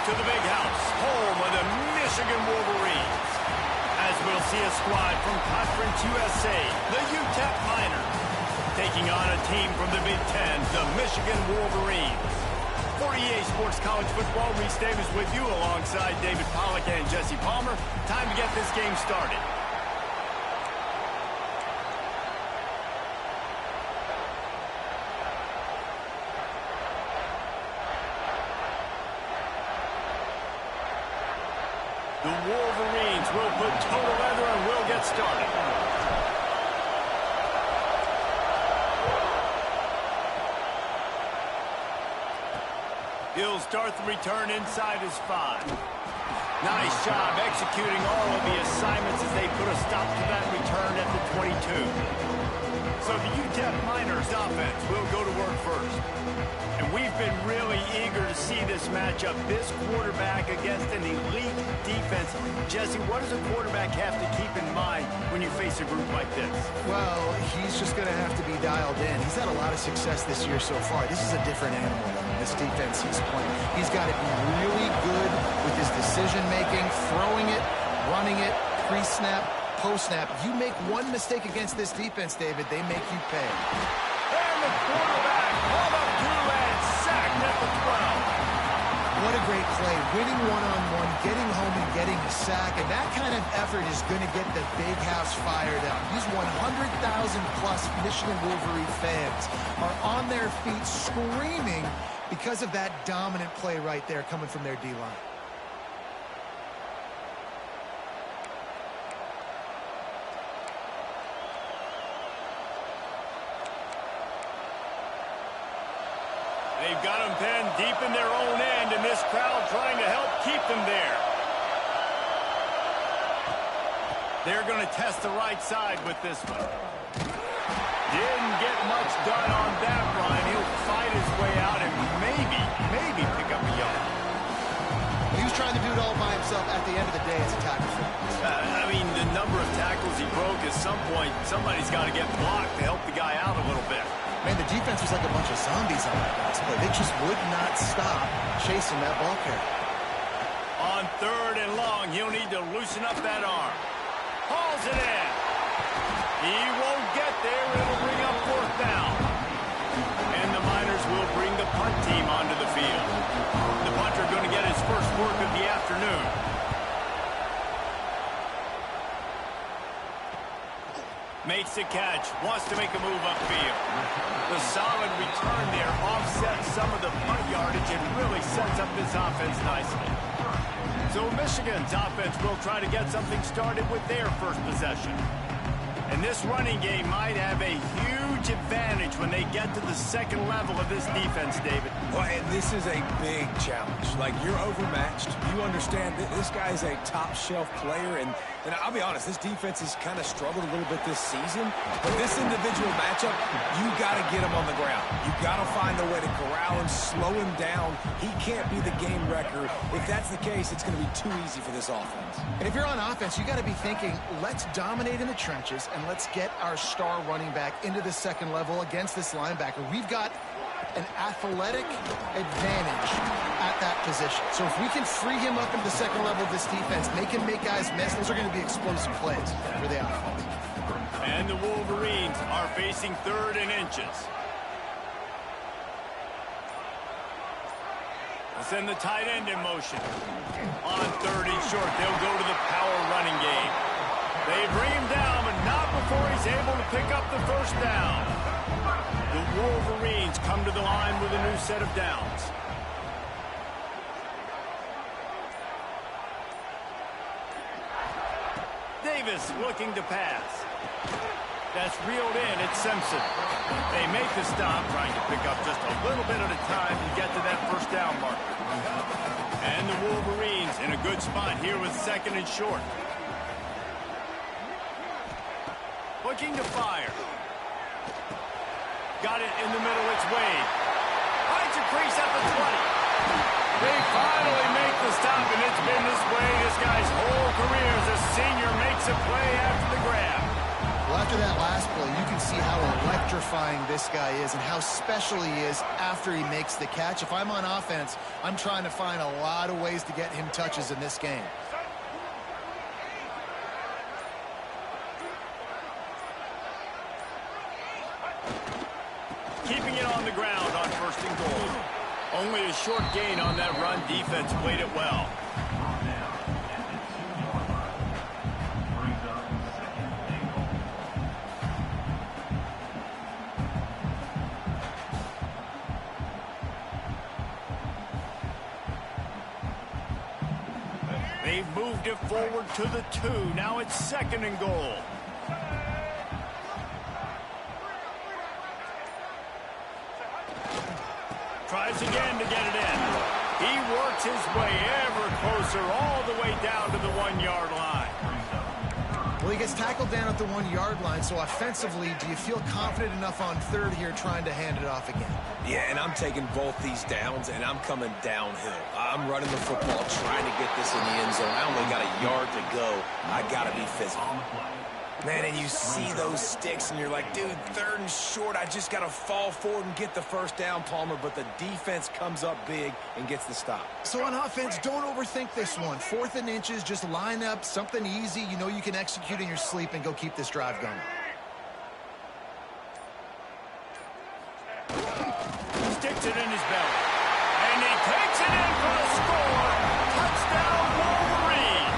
to the big house, home of the Michigan Wolverines. As we'll see a squad from Conference USA, the UTEP Miners, taking on a team from the Big Ten, the Michigan Wolverines. For EA Sports College Football, Reese Davis with you alongside David Pollack and Jesse Palmer. Time to get this game started. The Wolverines will put total leather and will get started. He'll start the return inside his 5. Nice job executing all of the assignments as they put a stop to that return at the 22. So the UTEP Miners offense will go to work first. And we've been really eager to see this matchup, this quarterback against an elite defense. Jesse, what does a quarterback have to keep in mind when you face a group like this? Well, he's just going to have to be dialed in. He's had a lot of success this year so far. This is a different animal than this defense he's playing. He's got to be really good with his decision-making, throwing it, running it, pre-snap, post-snap. You make one mistake against this defense, David, they make you pay. And the quarterback hauled up to and sacked at the 12. What a great play. Winning one-on-one, getting home and getting a sack, and that kind of effort is going to get the big house fired up. These 100,000-plus Michigan Wolverine fans are on their feet screaming because of that dominant play right there coming from their D-line. They've got them pinned deep in their own end, and this crowd trying to help keep them there. They're going to test the right side with this one. Didn't get much done on that run. He'll fight his way out and maybe pick up a yard. He was trying to do it all by himself. At the end of the day, it's a tackle for him. I mean, the number of tackles he broke, at some point, somebody's got to get blocked to help the guy out a little bit. Man, the defense was like a bunch of zombies on that last play. They just would not stop chasing that ball carrier. On 3rd and long, he'll need to loosen up that arm. Hauls it in. He won't get there. It'll bring up 4th down. And the Miners will bring the punt team onto the field. The punter going to get his first work of the afternoon. Makes the catch, wants to make a move upfield. The solid return there offsets some of the punt yardage and really sets up this offense nicely. So Michigan's offense will try to get something started with their first possession. And this running game might have a huge advantage when they get to the second level of this defense, David. Well, and this is a big challenge. Like, you're overmatched. You understand that this guy's a top-shelf player, and I'll be honest, this defense has kind of struggled a little bit this season. But this individual matchup, you got to get him on the ground. You got to find a way to corral him, slow him down. He can't be the game wrecker. If that's the case, it's going to be too easy for this offense. And if you're on offense, you got to be thinking, let's dominate in the trenches and let's get our star running back into the second level against this linebacker. We've got an athletic advantage at that position. So if we can free him up into the second level of this defense, make him make guys miss, those are going to be explosive plays for the offense. And the Wolverines are facing 3rd and inches. We'll send the tight end in motion. On 3rd and short, they'll go to the power running game. They bring him down, but not before he's able to pick up the first down. The Wolverines come to the line with a new set of downs. Davis looking to pass. That's reeled in. It's Simpson. They make the stop, trying to pick up just a little bit at a time to get to that first down marker. And the Wolverines in a good spot here with 2nd and short. Looking to fire. Got it in the middle. It's Wade. Finds a crease at the 20. They finally make the stop, and it's been this way this guy's whole career as a senior makes a play after the grab. Well, after that last play, you can see how electrifying this guy is and how special he is after he makes the catch. If I'm on offense, I'm trying to find a lot of ways to get him touches in this game. Keeping it on the ground on first and goal. Only a short gain on that run. Defense played it well. They've moved it forward to the 2. Now it's second and goal. Tries again to get it in. He works his way ever closer all the way down to the 1-yard line. Well, he gets tackled down at the 1-yard line, so offensively, do you feel confident enough on third here trying to hand it off again? Yeah, and I'm taking both these downs, and I'm coming downhill. I'm running the football, trying to get this in the end zone. I only got a yard to go. I got to be physical. Man, and you see those sticks, and you're like, dude, third and short, I just got to fall forward and get the first down, Palmer, but the defense comes up big and gets the stop. So on offense, don't overthink this one. 4th and inches, just line up something easy you know you can execute in your sleep and go keep this drive going. Sticks it in his belly. And he takes it in for the score. Touchdown, Wolverines.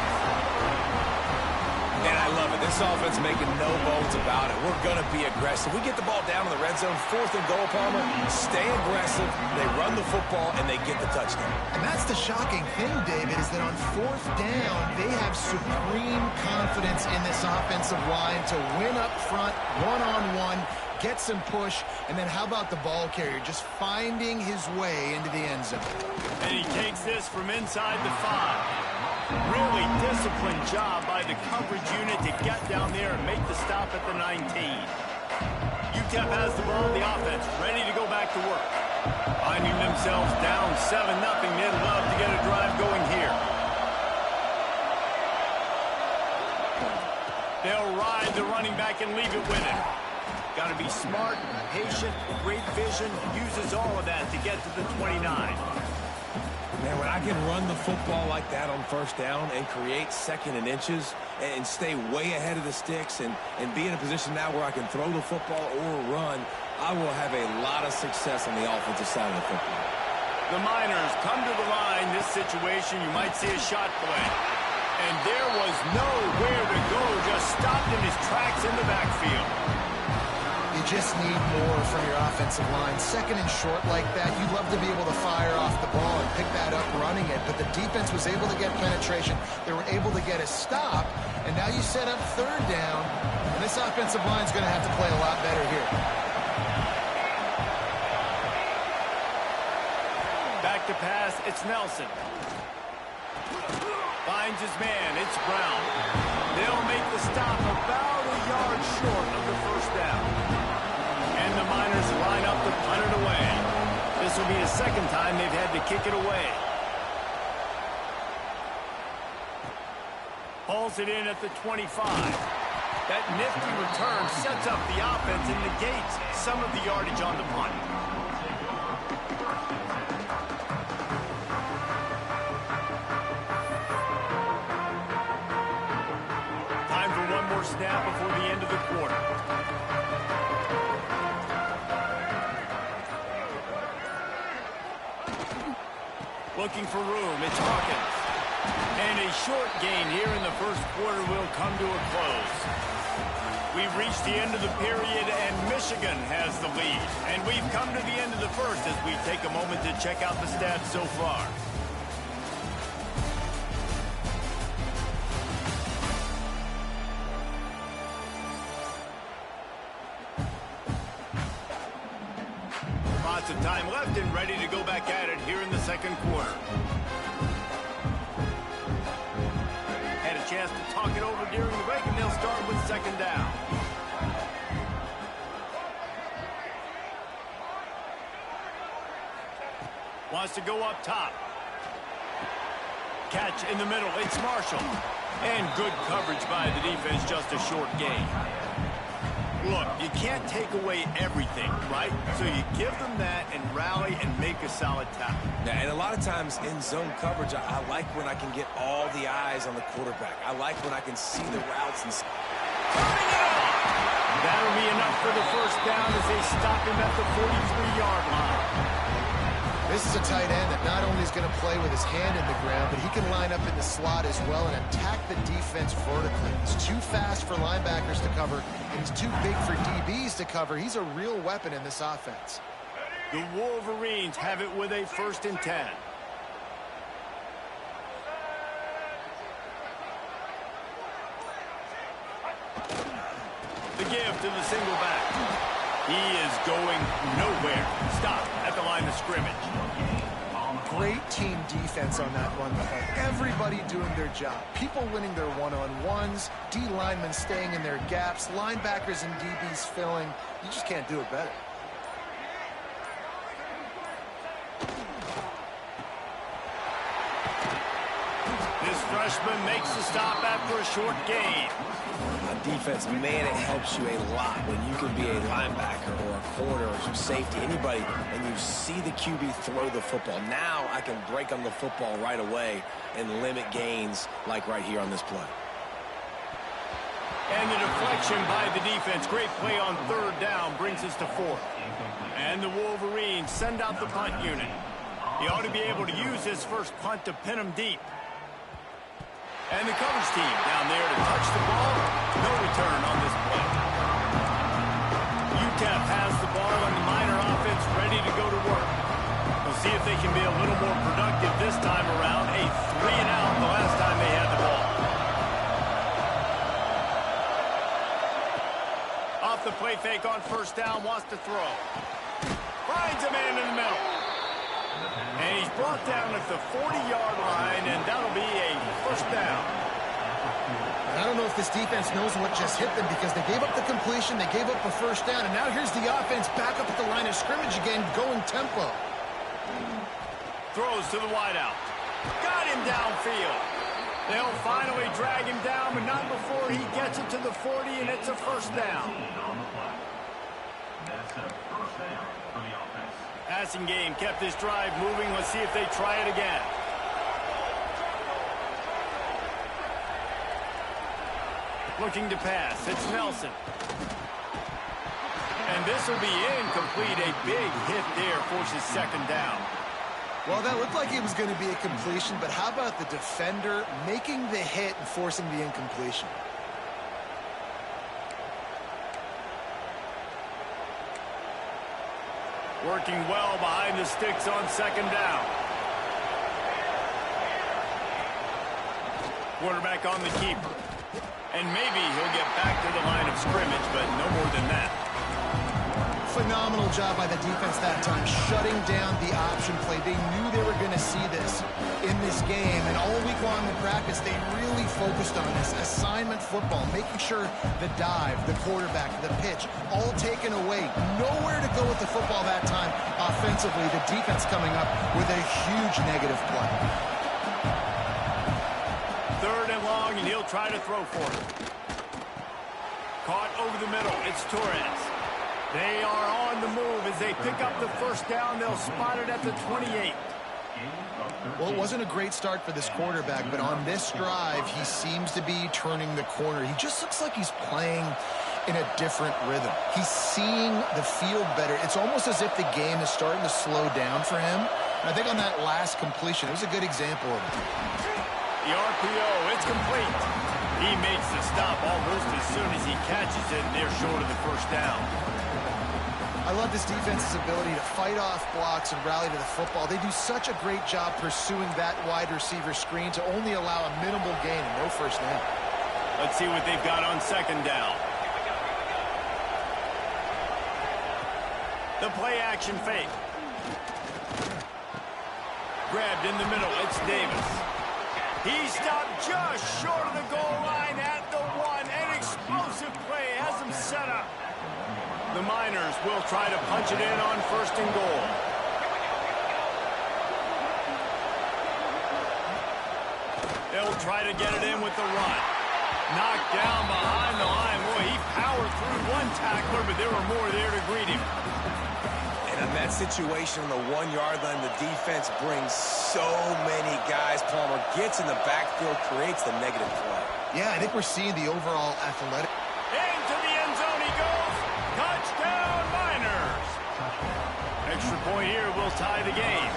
And I love it. This offense making no bones about it. We're going to be aggressive. We get the ball down in the red zone, 4th and goal, Palmer. Stay aggressive. They run the football, and they get the touchdown. And that's the shocking thing, David, is that on 4th down, they have supreme confidence in this offensive line to win up front, one-on-one, get some push, and then how about the ball carrier just finding his way into the end zone? And he takes this from inside the 5. Really disciplined job by the coverage unit to get down there and make the stop at the 19. UTEP has the ball, the offense ready to go back to work. Finding themselves down 7-0, they'd love to get a drive going here. They'll ride the running back and leave it with him. Got to be smart, patient, great vision, uses all of that to get to the 29. Man, when I can run the football like that on first down and create 2nd and inches and stay way ahead of the sticks and be in a position now where I can throw the football or run, I will have a lot of success on the offensive side of the football. The Miners come to the line. This situation, you might see a shot play. And there was nowhere to go, just stopped in his tracks in the backfield. You just need more from your offensive line. 2nd and short like that, you'd love to be able to fire off the ball and pick that up running it, but the defense was able to get penetration. They were able to get a stop, and now you set up 3rd down, and this offensive line is going to have to play a lot better here. Back to pass, it's Nelson. Finds his man, it's Brown. They'll make the stop about a yard short of the first down. And the Miners line up to punt it away. This will be the 2nd time they've had to kick it away. Hauls it in at the 25. That nifty return sets up the offense and negates some of the yardage on the punt. Time for one more snap before the end of the quarter. Looking for room, it's Hawkins. And a short gain here in the first quarter will come to a close. We've reached the end of the period, and Michigan has the lead. And we've come to the end of the first as we take a moment to check out the stats so far. Lots of time left and ready to go back at it here in the second quarter. Had a chance to talk it over during the break, and they'll start with 2nd down. Wants to go up top. Catch in the middle, it's Marshall. And good coverage by the defense, just a short gain. Look, you can't take away everything, right? So you give them that and rally and make a solid tackle. Yeah, and a lot of times in zone coverage, I like when I can get all the eyes on the quarterback. I like when I can see the routes and Turning it on! That'll be enough for the first down as they stop him at the 43-yard line. This is a tight end that not only is going to play with his hand in the ground, but he can line up in the slot as well and attack the defense vertically. He's too fast for linebackers to cover, and he's too big for DBs to cover. He's a real weapon in this offense. The Wolverines have it with a 1st and 10. The give to the single back. He is going nowhere. Stop at the line of scrimmage. Great team defense on that run play. Everybody doing their job. People winning their one-on-ones, D linemen staying in their gaps, linebackers and DBs filling. You just can't do it better. This freshman makes the stop after a short gain. defense, man, it helps you a lot when you can be a linebacker or a corner or some safety, anybody, and you see the QB throw the football. Now I can break on the football right away and limit gains like right here on this play. And the deflection by the defense. Great play on 3rd down brings us to 4th. And the Wolverines send out the punt unit. He ought to be able to use his first punt to pin him deep. And the coverage team down there to touch the ball. No return on this play. UTEP has the ball and the Miner offense ready to go to work. We'll see if they can be a little more productive this time around. A 3-and-out the last time they had the ball. Off the play fake on 1st down, wants to throw. Finds a man in the middle. And he's brought down at the 40-yard line, and that'll be a 1st down. I don't know if this defense knows what just hit them because they gave up the completion, they gave up a 1st down, and now here's the offense back up at the line of scrimmage again, going tempo. Throws to the wideout. Got him downfield. They'll finally drag him down, but not before he gets it to the 40, and it's a 1st down. Passing game kept this drive moving. Let's see if they try it again. Looking to pass. It's Nelson. And this will be incomplete. A big hit there forces 2nd down. Well, that looked like it was going to be a completion, but how about the defender making the hit and forcing the incompletion? Working well behind the sticks on 2nd down. Quarterback on the keeper. And maybe he'll get back to the line of scrimmage, but no more than that. Phenomenal job by the defense that time, shutting down the option play. They knew they were going to see this in this game, and all week long in practice, they really focused on this assignment football, making sure the dive, the quarterback, the pitch, all taken away. Nowhere to go with the football that time offensively. The defense coming up with a huge negative play. 3rd and long, and he'll try to throw for it. Caught over the middle. It's Torres. They are on the move as they pick up the 1st down. They'll spot it at the 28. Well, it wasn't a great start for this quarterback, but on this drive, he seems to be turning the corner. He just looks like he's playing in a different rhythm. He's seeing the field better. It's almost as if the game is starting to slow down for him. And I think on that last completion, it was a good example of it. The RPO, it's complete. He makes the stop almost as soon as he catches it, and they're short of the 1st down. I love this defense's ability to fight off blocks and rally to the football. They do such a great job pursuing that wide receiver screen to only allow a minimal gain and no 1st down. Let's see what they've got on 2nd down. The play action fake. Grabbed in the middle. It's Davis. He stopped just short of the goal line at the 1. An explosive play has him set up. The Miners will try to punch it in on 1st and goal. They'll try to get it in with the run. Knocked down behind the line. Boy, he powered through one tackler, but there were more there to greet him. And in that situation on the 1-yard line, the defense brings so many guys. Palmer gets in the backfield, creates the negative play. Yeah, I think we're seeing the overall athletic. Into the end zone he goes. Touchdown, Miners. Extra point here will tie the game.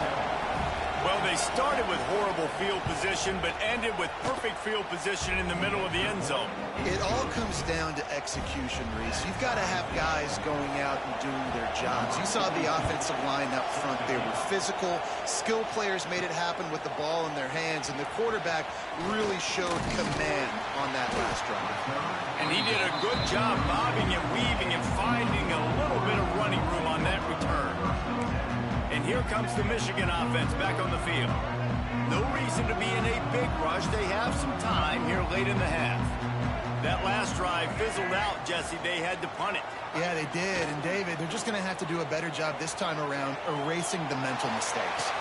Well, they started with horrible field position, but ended with perfect field position in the middle of the end zone. It all comes down to execution, Reese. You've got to have guys going out and doing their jobs. You saw the offensive line up front. They were physical. Skill players made it happen with the ball in their hands, and the quarterback really showed command on that last drive. And he did a good job bobbing and weaving and finding a little bit of running room on that return. And here comes the Michigan offense back on the field. No reason to be in a big rush. They have some time here late in the half. That last drive fizzled out, Jesse. They had to punt it. Yeah, they did. And, David, they're just going to have to do a better job this time around erasing the mental mistakes.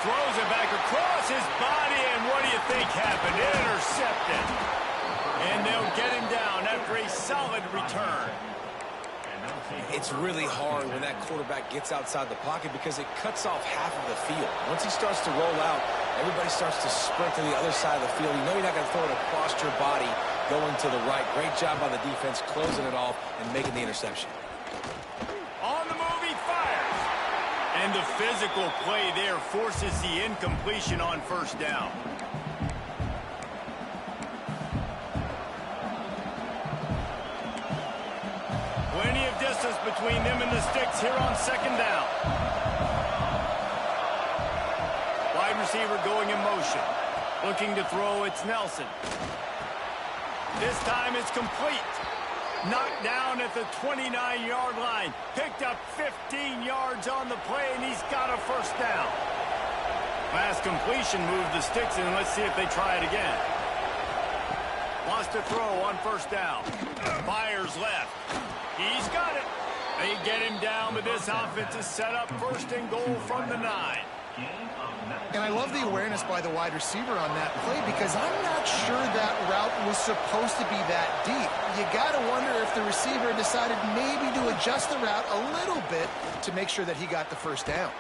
Throws it back across his body, and what do you think happened? Intercepted. And they'll get him down after a solid return. It's really hard when that quarterback gets outside the pocket because it cuts off half of the field. Once he starts to roll out, everybody starts to sprint to the other side of the field. You know you're not going to throw it across your body going to the right. Great job by the defense closing it off and making the interception. On the move, he fires. And the physical play there forces the incompletion on first down. Plenty of distance between them and the sticks here on second down. Wide receiver going in motion. Looking to throw, it's Nelson. This time it's complete. Knocked down at the 29-yard line. Picked up 15 yards on the play, and he's got a first down. Last completion moved the sticks in. Let's see if they try it again. Wants to throw on first down. Fires left. He's got it. They get him down, but this offense is set up first and goal from the 9. And I love the awareness by the wide receiver on that play because I'm not sure that route was supposed to be that deep. You got to wonder if the receiver decided maybe to adjust the route a little bit to make sure that he got the first down.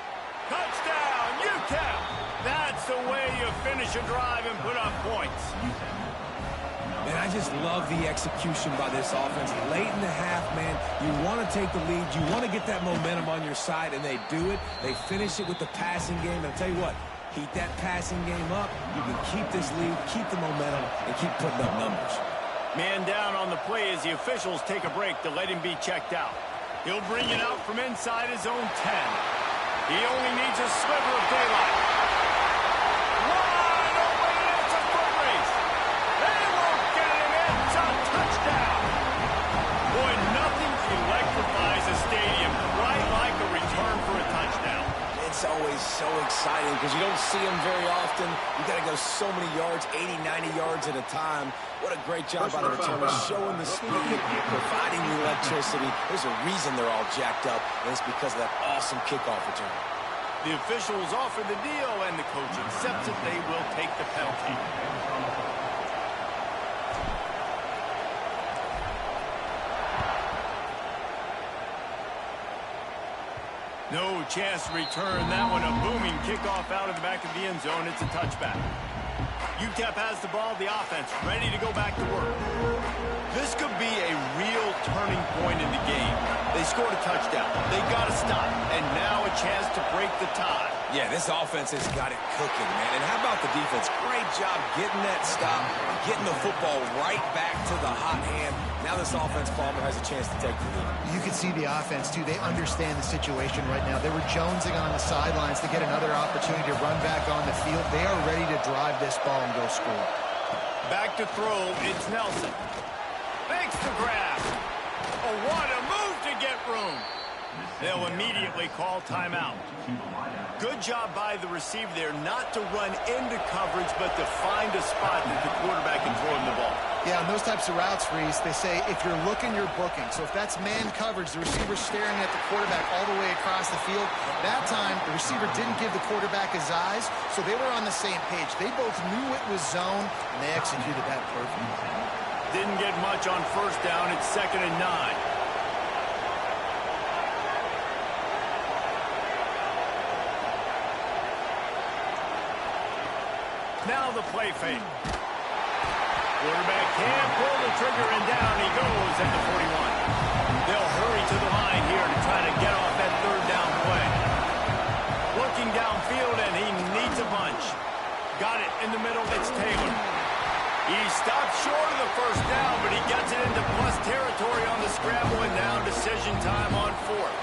Touchdown, UTEP! That's the way you finish a drive and put up points. Man, I just love the execution by this offense. Late in the half, man, you want to take the lead. You want to get that momentum on your side, and they do it. They finish it with the passing game. And I'll tell you what, keep that passing game up. You can keep this lead, keep the momentum, and keep putting up numbers. Man down on the play as the officials take a break to let him be checked out. He'll bring it out from inside his own 10. He only needs a sliver of daylight. Wide open, it's a foot race. They won't get him. It's a touchdown. Boy, nothing electrifies a stadium quite like a return for a touchdown. It's always so exciting because you don't see them very often. You got to go so many yards, 80, 90 yards at a time. What a great job by the returners, showing the speed, providing the electricity. There's a reason they're all jacked up, and it's because of that awesome kickoff return. The officials offer the deal, and the coach accepts it. They will take the penalty. No chance to return that one. A booming kickoff out of the back of the end zone. It's a touchback. UTEP has the ball, the offense, ready to go back to work. This could be a real turning point in the game. They scored a touchdown. They got to stop. And now a chance to break the tie. Yeah, this offense has got it cooking, man. And how about the defense? Great job getting that stop, getting the football right back to the hot hand. Now this offense, Palmer, has a chance to take the lead. You can see the offense, too. They understand the situation right now. They were jonesing on the sidelines to get another opportunity to run back on the field. They are ready to drive this ball and go score. Back to throw, it's Nelson. Makes the grab. Oh, what a move to get room. They'll immediately call timeout. Good job by the receiver there not to run into coverage, but to find a spot that the quarterback can throw him the ball. Yeah, on those types of routes, Reese, they say if you're looking, you're booking. So if that's man coverage, the receiver's staring at the quarterback all the way across the field. That time, the receiver didn't give the quarterback his eyes, so they were on the same page. They both knew it was zone, and they executed that perfectly. Didn't get much on first down. It's 2nd and 9. Now the play fake. Quarterback can't pull the trigger, and down he goes at the 41. They'll hurry to the line here to try to get off that 3rd down play. Looking downfield, and he needs a bunch. Got it in the middle. It's Taylor. He stopped short of the 1st down, but he gets it into plus territory on the scramble, and now decision time on 4th.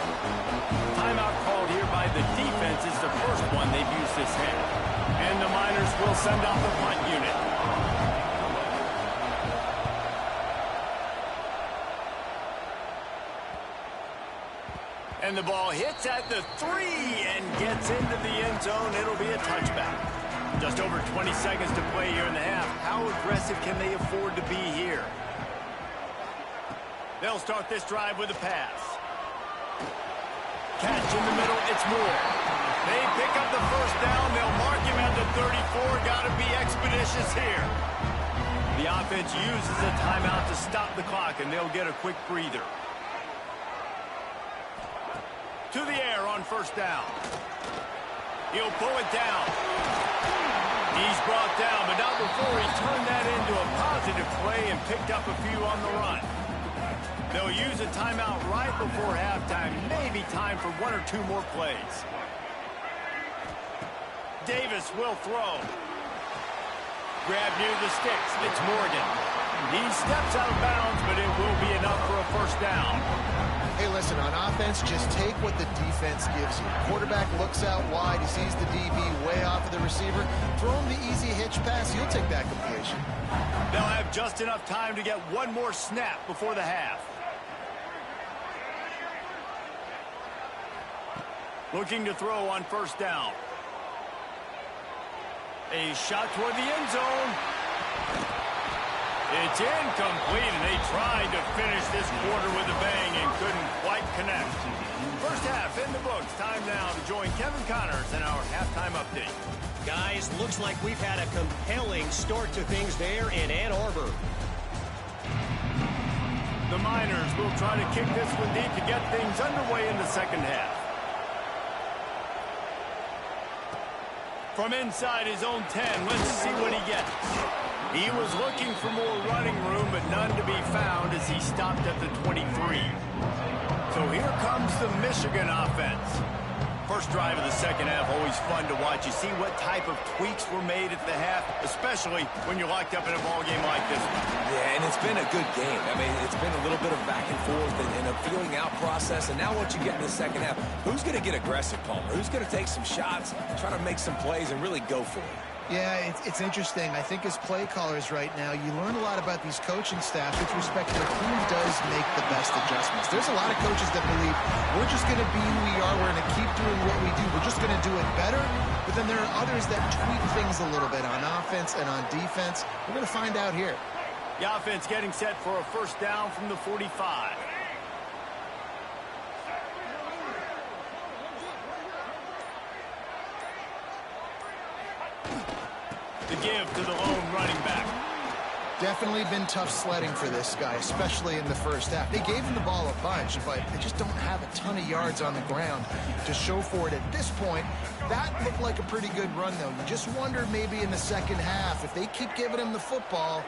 Timeout called here by the defense is the first one they've used this half. And the Miners will send out the punt unit. And the ball hits at the 3 and gets into the end zone. It'll be a touchback. Just over 20 seconds to play here in the half. How aggressive can they afford to be here? They'll start this drive with a pass. Catch in the middle. It's Moore. They pick up the 1st down. They'll mark him at the 34. Got to be expeditious here. The offense uses a timeout to stop the clock, and they'll get a quick breather. To the air on 1st down. He'll pull it down. He's brought down, but not before he turned that into a positive play and picked up a few on the run. They'll use a timeout right before halftime. Maybe time for 1 or 2 more plays. Davis will throw. Grab near the sticks. It's Morgan. He steps out of bounds, but it will be enough for a 1st down. Hey, listen, on offense, just take what the defense gives you. Quarterback looks out wide. He sees the DB way off of the receiver. Throw him the easy hitch pass. He'll take that completion. They'll have just enough time to get 1 more snap before the half. Looking to throw on 1st down. A shot toward the end zone. It's incomplete, and they tried to finish this quarter with a bang and couldn't quite connect. 1st half in the books. Time now to join Kevin Connors in our halftime update. Guys, looks like we've had a compelling start to things there in Ann Arbor. The Miners will try to kick this one deep to get things underway in the 2nd half. From inside his own 10, let's see what he gets. He was looking for more running room, but none to be found as he stopped at the 23. So here comes the Michigan offense. First drive of the 2nd half, always fun to watch. You see what type of tweaks were made at the half, especially when you're locked up in a ball game like this one. Yeah, and it's been a good game. I mean, it's been a little bit of back and forth and a feeling out process. And now once you get in the 2nd half, who's going to get aggressive, Palmer? Who's going to take some shots, try to make some plays, and really go for it? Yeah, it's interesting. I think as play callers right now, you learn a lot about these coaching staffs with respect to who does make the best adjustments. There's a lot of coaches that believe we're just going to be who we are. We're going to keep doing what we do. We're just going to do it better. But then there are others that tweak things a little bit on offense and on defense. We're going to find out here. The offense getting set for a 1st down from the 45. The give to the lone running back. Definitely been tough sledding for this guy, especially in the 1st half. They gave him the ball a bunch, but they just don't have a ton of yards on the ground to show for it at this point. That looked like a pretty good run, though. You just wonder maybe in the 2nd half, if they keep giving him the football,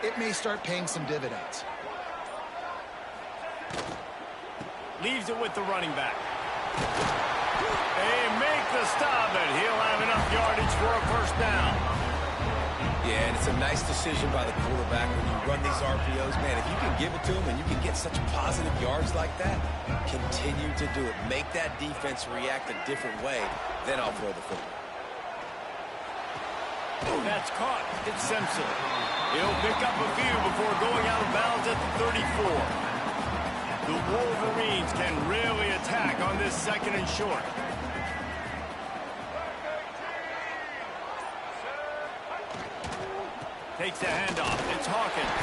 it may start paying some dividends. Leaves it with the running back. They make the stop, and he'll have enough yardage for a 1st down. Yeah, and it's a nice decision by the quarterback when you run these RPOs. Man, if you can give it to him and you can get such positive yards like that, continue to do it. Make that defense react a different way, then I'll throw the football. Oh, that's caught. It's Simpson. He'll pick up a few before going out of bounds at the 34. The Wolverines can really attack on this 2nd and short. Takes the handoff. It's Hawkins.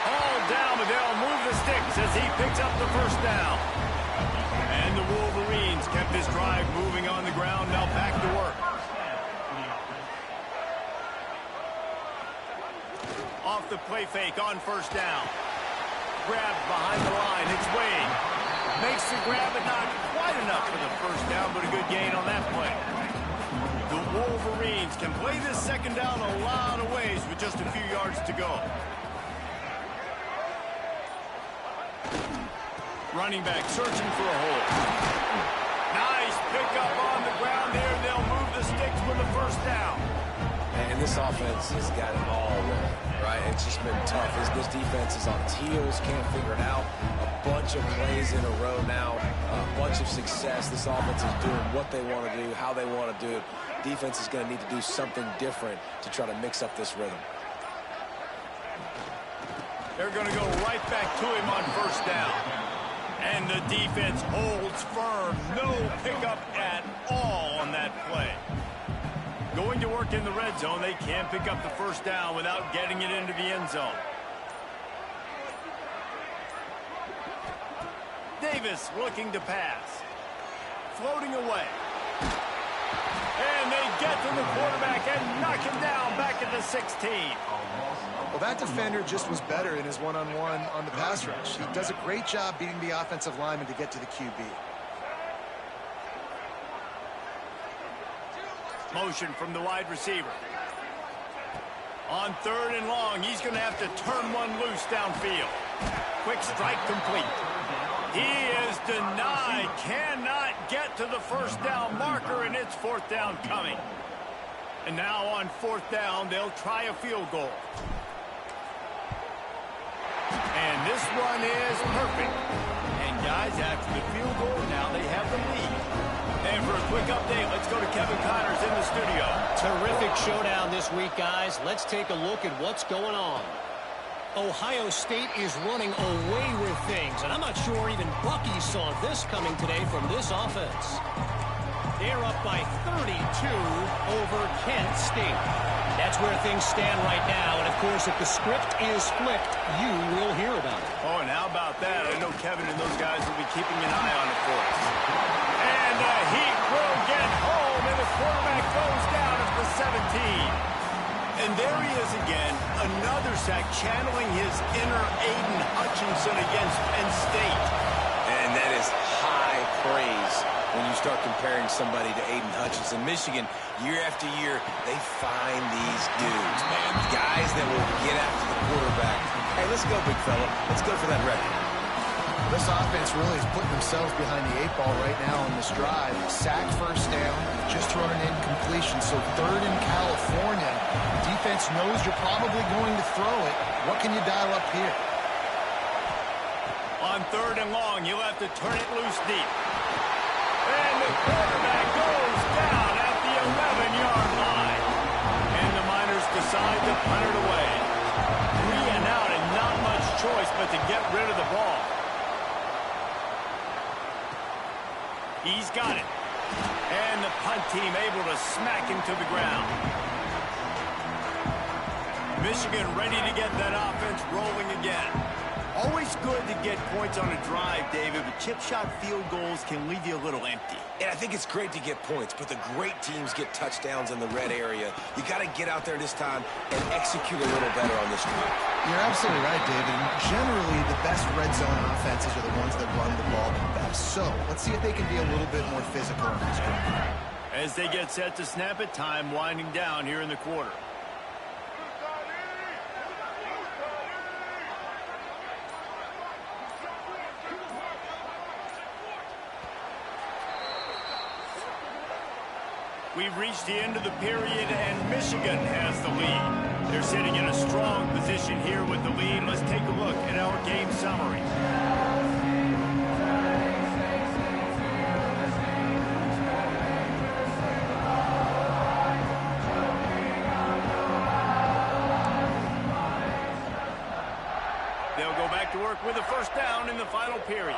All down, but they'll move the sticks as he picks up the 1st down. And the Wolverines kept this drive moving on the ground. Now back to work. Off the play fake on first down. Grabbed behind the line. It's Wade. Makes the grab, but not quite enough for the first down, but a good gain on that play. The Wolverines can play this second down a lot of ways with just a few yards to go. Running back searching for a hole. Nice pickup on the ground there. They'll move the sticks with a first down. And this offense has got it all wrong, right? It's just been tough. This defense is on its heels, can't figure it out. A bunch of plays in a row now, a bunch of success. This offense is doing what they want to do, how they want to do it. Defense is going to need to do something different to try to mix up this rhythm. They're going to go right back to him on first down. And the defense holds firm. No pickup at all on that play. Going to work in the red zone. They can't pick up the first down without getting it into the end zone. Davis looking to pass. Floating away. And they get to the quarterback and knock him down back at the 16. Well, that defender just was better in his one-on-one on the pass rush. He does a great job beating the offensive lineman to get to the QB. Motion from the wide receiver. On third and long, he's going to have to turn one loose downfield. Quick strike complete. He is denied. Cannot get to the first down marker, and it's fourth down coming. And now on fourth down, they'll try a field goal. And this one is perfect. And guys, after the field goal, now they have the lead. And for a quick update, let's go to Kevin Connors in the studio. Terrific showdown this week, guys. Let's take a look at what's going on. Ohio State is running away with things, and I'm not sure even Bucky saw this coming today from this offense. They're up by 32 over Kent State. That's where things stand right now, and of course, if the script is flipped, you will hear about it. Oh, and how about that? I know Kevin and those guys will be keeping an eye on it for us. And the Heat will get home, and the quarterback goes down at the 17. And there he is again, another sack, channeling his inner Aiden Hutchinson against Penn State. And that is high praise when you start comparing somebody to Aiden Hutchinson. Michigan, year after year, they find these dudes, man. Guys that will get after the quarterback. Hey, let's go, big fella. Let's go for that record. This offense really is putting themselves behind the 8 ball right now on this drive. Sack first down, just thrown an incompletion. So third in California. Defense knows you're probably going to throw it. What can you dial up here? On third and long, you'll have to turn it loose deep. And the quarterback goes down at the 11-yard line. And the Miners decide to punt it away. 3 and out and not much choice but to get rid of the ball. He's got it. And the punt team able to smack him to the ground. Michigan ready to get that offense rolling again. Always good to get points on a drive, David, but chip shot field goals can leave you a little empty. And I think it's great to get points, but the great teams get touchdowns in the red area. You got to get out there this time and execute a little better on this drive. You're absolutely right, David. And generally, the best red zone offenses are the ones that run the ball the best. So let's see if they can be a little bit more physical in this drive. As they get set to snap it, time winding down here in the quarter. We've reached the end of the period, and Michigan has the lead. They're sitting in a strong position here with the lead. Let's take a look at our game summary. They'll go back to work with a first down in the final period.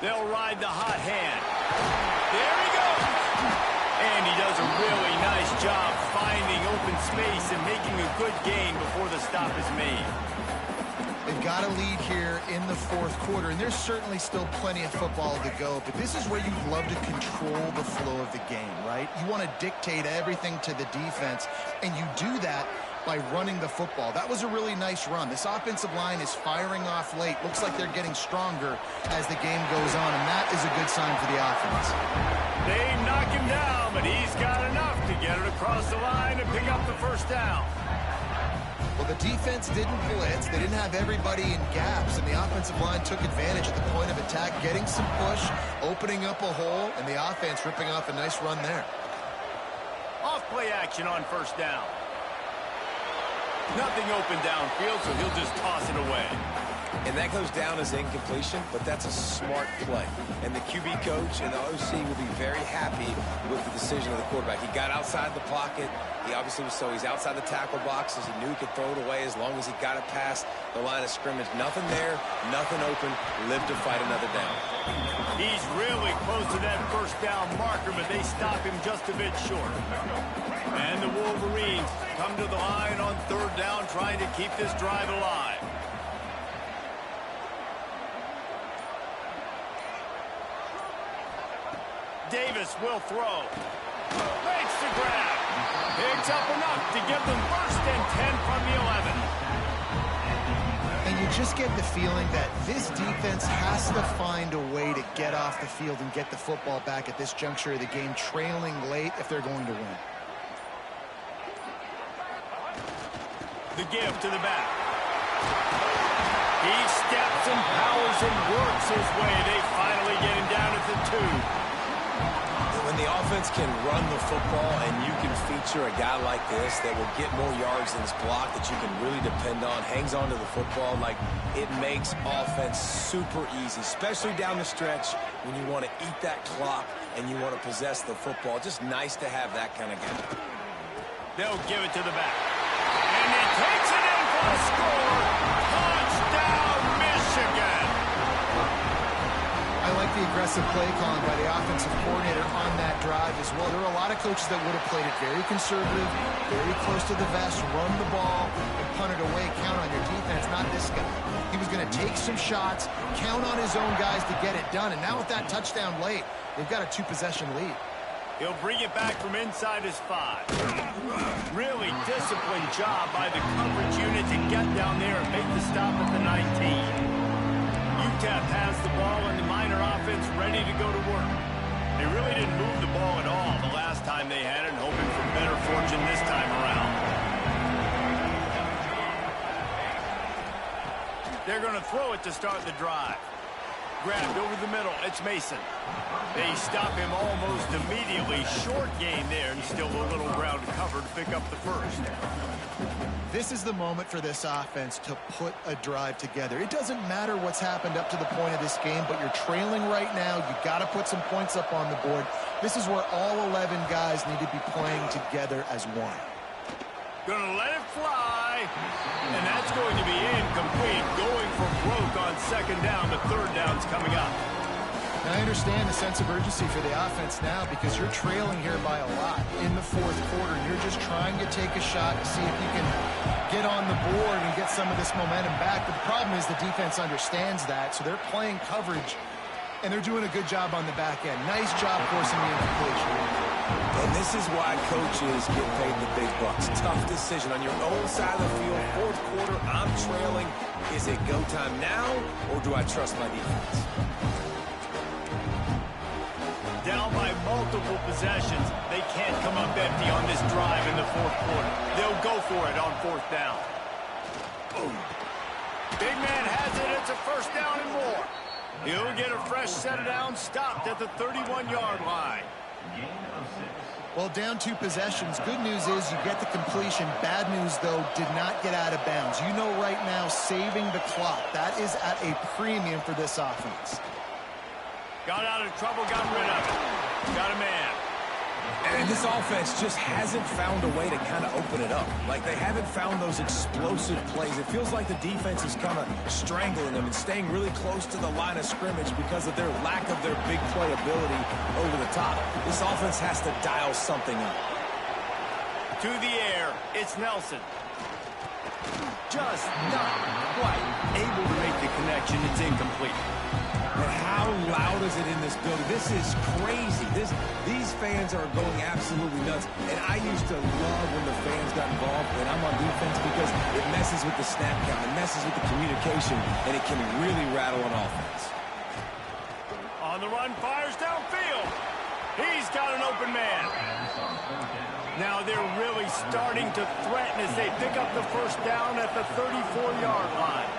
They'll ride the hot hand. There he goes. And he does a really nice job finding open space and making a good gain before the stop is made. They've got a lead here in the fourth quarter, and there's certainly still plenty of football to go, but this is where you'd love to control the flow of the game, right? You want to dictate everything to the defense, and you do that by running the football. That was a really nice run. This offensive line is firing off late. Looks like they're getting stronger as the game goes on, and that is a good sign for the offense. They knock him down, but he's got enough to get it across the line and pick up the first down. Well, the defense didn't blitz. They didn't have everybody in gaps, and the offensive line took advantage at the point of attack, getting some push, opening up a hole, and the offense ripping off a nice run there. Off play action on first down. Nothing open downfield, so he'll just toss it away. And that goes down as incompletion, but that's a smart play. And the QB coach and the OC will be very happy with the decision of the quarterback. He got outside the pocket. He obviously was he's outside the tackle boxes. He knew he could throw it away as long as he got it past the line of scrimmage. Nothing there, nothing open. Live to fight another down. He's really close to that first down marker, but they stop him just a bit short. And the Wolverines come to the line on third down, trying to keep this drive alive. Davis will throw. Makes the grab. Picks up enough to give them first and 10 from the 11. And you just get the feeling that this defense has to find a way to get off the field and get the football back at this juncture of the game, trailing late if they're going to win. The give to the back. He steps and powers and works his way. They finally get him down at the 2. When the offense can run the football and you can feature a guy like this that will get more yards than his block that you can really depend on, hangs on to the football, like it makes offense super easy, especially down the stretch when you want to eat that clock and you want to possess the football. Just nice to have that kind of guy. They'll give it to the back. And he takes it in for a score. Touchdown, Michigan. I like the aggressive play calling by the offensive coordinator on that drive as well. There are a lot of coaches that would have played it very conservative, very close to the vest, run the ball, and punt it away. Count on your defense, not this guy. He was going to take some shots, count on his own guys to get it done. And now with that touchdown late, they've got a 2-possession lead. He'll bring it back from inside his 5. Really disciplined job by the coverage unit to get down there and make the stop at the 19. UTEP has the ball and the Miner offense ready to go to work. They really didn't move the ball at all the last time they had it, hoping for better fortune this time around. They're going to throw it to start the drive. Grabbed over the middle. It's Mason. They stop him almost immediately. Short gain there, and still a little ground covered to pick up the first. This is the moment for this offense to put a drive together. It doesn't matter what's happened up to the point of this game, but you're trailing right now. You've got to put some points up on the board. This is where all 11 guys need to be playing together as one. Gonna let it fly, and that's going to be incomplete. Going for broke on second down, but third down's coming up. Now, I understand the sense of urgency for the offense now because you're trailing here by a lot in the fourth quarter. You're just trying to take a shot to see if you can get on the board and get some of this momentum back. But the problem is the defense understands that, so they're playing coverage, and they're doing a good job on the back end. Nice job forcing the incompletion. And this is why coaches get paid the big bucks. Tough decision on your own side of the field. Fourth quarter, I'm trailing. Is it go time now, or do I trust my defense? Down by multiple possessions. They can't come up empty on this drive in the fourth quarter. They'll go for it on fourth down. Boom. Big man has it. It's a first down and more. He'll get a fresh set of downs stopped at the 31-yard line. Well, down 2 possessions. Good news is you get the completion. Bad news, though, did not get out of bounds. You know right now, saving the clock. That is at a premium for this offense. Got out of trouble, got rid of it. Got a man. And this offense just hasn't found a way to kind of open it up. Like, they haven't found those explosive plays. It feels like the defense is kind of strangling them and staying really close to the line of scrimmage because of their lack of their big play ability over the top. This offense has to dial something up. To the air, it's Nelson. Just not quite able to make the connection. It's incomplete. And how loud is it in this building? This is crazy. These fans are going absolutely nuts. And I used to love when the fans got involved when I'm on defense because it messes with the snap count, it messes with the communication, and it can really rattle an offense. On the run, fires downfield. He's got an open man. Now they're really starting to threaten as they pick up the first down at the 34-yard line.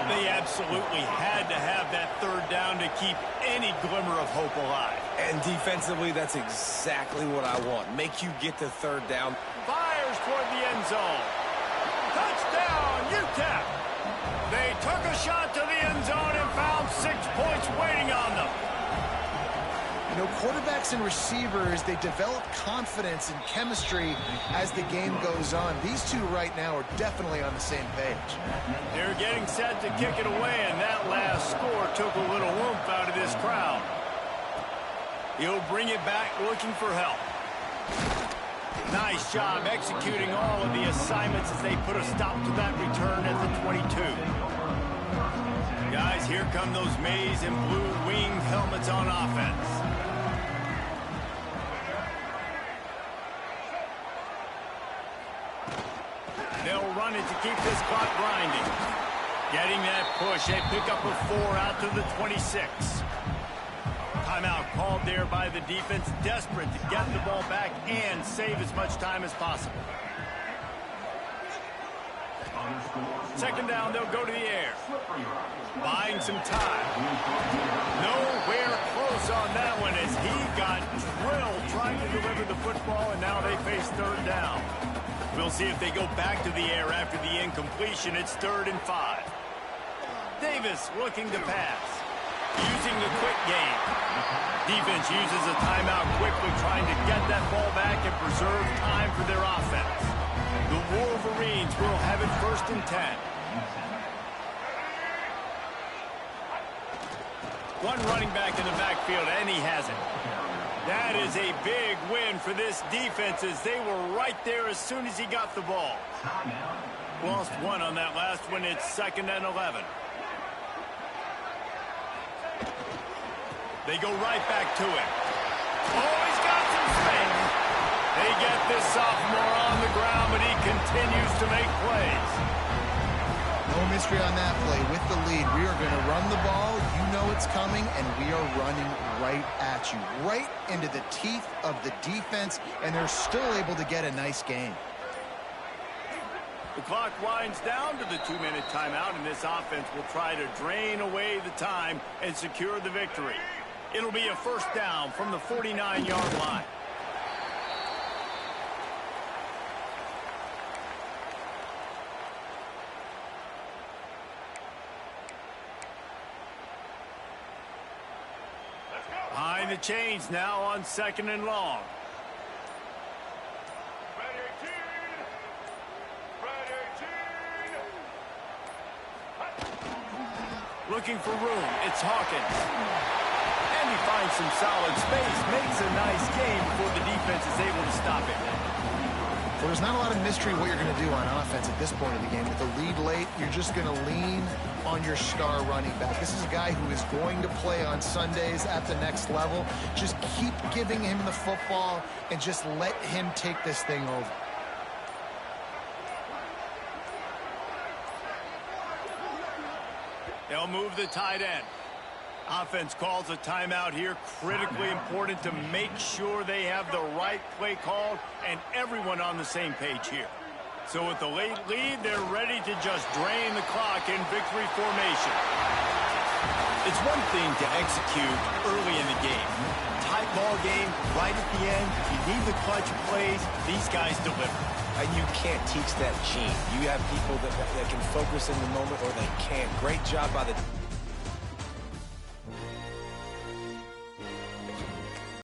They absolutely had to have that third down to keep any glimmer of hope alive. And defensively, that's exactly what I want. Make you get the third down. Fires toward the end zone. Touchdown, UTEP. They took a shot to the end zone and found 6 points waiting on them. You know, quarterbacks and receivers, they develop confidence and chemistry as the game goes on. These two right now are definitely on the same page. They're getting set to kick it away, and that last score took a little oomph out of this crowd. He'll bring it back looking for help. Nice job executing all of the assignments as they put a stop to that return at the 22. Guys, here come those maize and blue winged helmets on offense. They'll run it to keep this clock grinding. Getting that push, they pick up a 4 out to the 26. Timeout called there by the defense, desperate to get the ball back and save as much time as possible. Second down, they'll go to the air. Buying some time. Nowhere close on that one as he got drilled trying to deliver the football, and now they face third down. We'll see if they go back to the air after the incompletion. It's 3rd and 5. Davis looking to pass. Using the quick game. Defense uses a timeout quickly, trying to get that ball back and preserve time for their offense. The Wolverines will have it 1st and 10. One running back in the backfield, and he has it. That is a big win for this defense as they were right there as soon as he got the ball. Lost one on that last one. It's 2nd and 11. They go right back to it. Oh, he's got some space. They get this sophomore on the ground, but he continues to make plays. No mystery on that play. With the lead, we are going to run the ball. You know it's coming, and we are running right at you, right into the teeth of the defense, and they're still able to get a nice game. The clock winds down to the 2-minute timeout, and this offense will try to drain away the time and secure the victory. It'll be a first down from the 49-yard line. Behind the chains now on 2nd and long. Looking for room. It's Hawkins. And he finds some solid space. Makes a nice game before the defense is able to stop it. Well, there's not a lot of mystery what you're going to do on offense at this point of the game. With the lead late, you're just going to lean on your star running back. This is a guy who is going to play on Sundays at the next level. Just keep giving him the football and just let him take this thing over. They'll move the tight end. Offense calls a timeout here. Critically important to make sure they have the right play called and everyone on the same page here. So with the late lead, they're ready to just drain the clock in victory formation. It's one thing to execute early in the game. Tight ball game, right at the end. You need the clutch plays. These guys deliver. And you can't teach that gene. You have people that can focus in the moment or they can't. Great job by the